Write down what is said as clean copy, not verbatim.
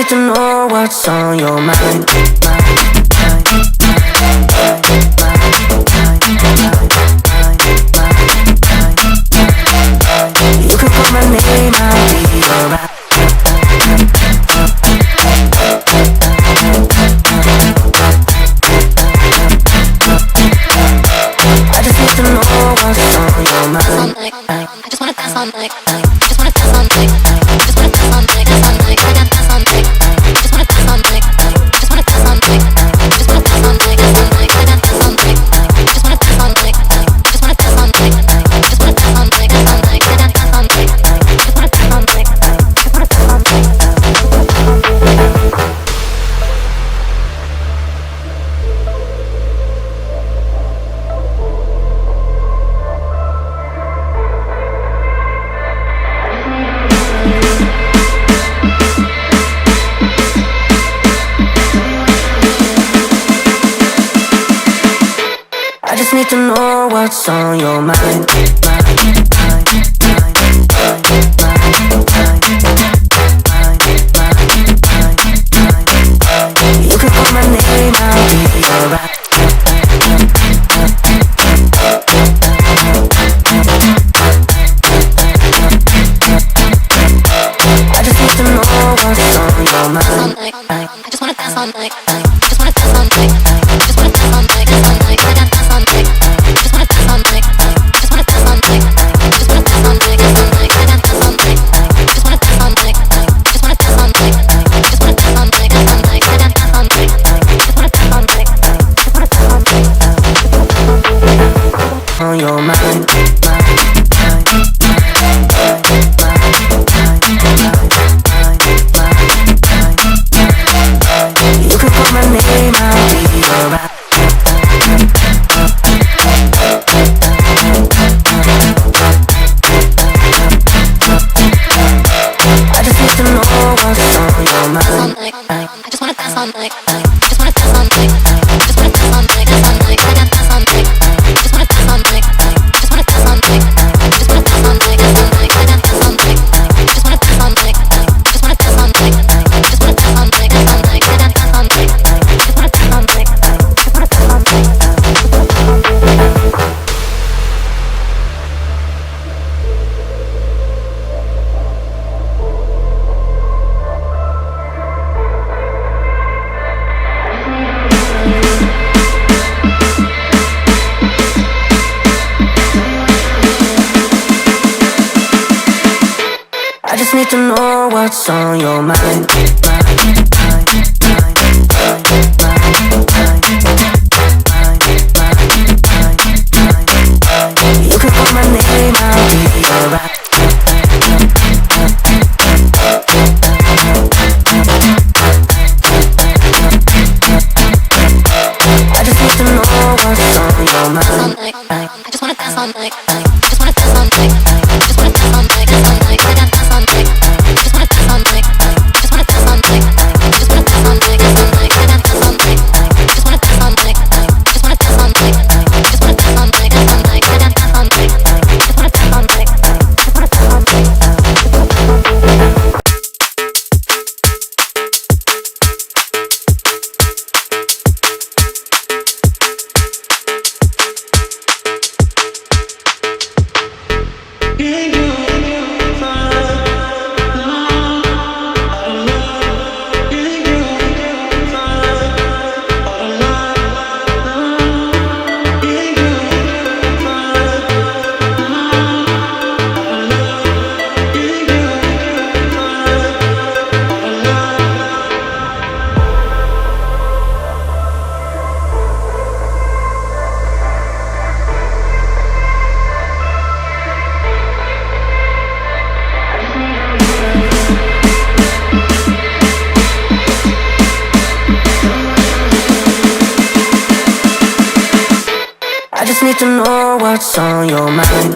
need to know what's on your mind. You can call my name, I'll be alright. I just need to know what's on your mind. I just wanna dance all night. I just wanna dance all night. I just wanna dance all night. Dance all night. I got dance all night. I just wanna dance all night. I just wanna dance all night. I just wanna dance all night. Dance all night. I got dance all night. I just wanna dance all night. I just wanna dance all night. I just wanna dance all night. Dance all night. I got dance all night. I just wanna dance all night. I just wanna dance all night. I just need to know what's on your mind. You can call my name, I'll be alright. I just need to know what's on your mind. I just wanna dance all night. I just wanna dance all night. I just wanna dance all night. Dance all night. I got dance all night. I just wanna dance all night. I just wanna dance all night. I just wanna dance all night. Dance all night. I got dance all night. I just wanna dance all night. I just wanna dance all night. I just wanna dance all night. Dance all night. I got dance all night. I just wanna dance all night. I just wanna dance all night. On your mind. You can call my name, I'll be alright. I just need to know what's on your mind. I just wanna dance all night. I just wanna dance all night. I just wanna dance all night. Dance all night. I got dance all night. I just wanna dance all night. I just wanna dance all night. I just wanna dance all night. Dance all night. I got dance all night. I just wanna dance all night. I just wanna dance all night. I just wanna dance all night. Dance all night. I got dance all night. I just wanna dance all night. I just wanna dance all night. I just need to know what's on your mind. You can call my name, I'll be alright. I just need to know what's on your mind. I just wanna dance all night. I just wanna dance all night. I just wanna dance all night. Dance all night. I got dance all night. I just wanna dance all night. I just wanna dance all night. I just wanna dance all night. Dance all night. I got dance all night. I just wanna dance all night. I just wanna dance all night. I just wanna dance all night. Dance all night. I got dance all night. I just wanna dance all night. I just wanna dance all night. I just need to know what's on your mind.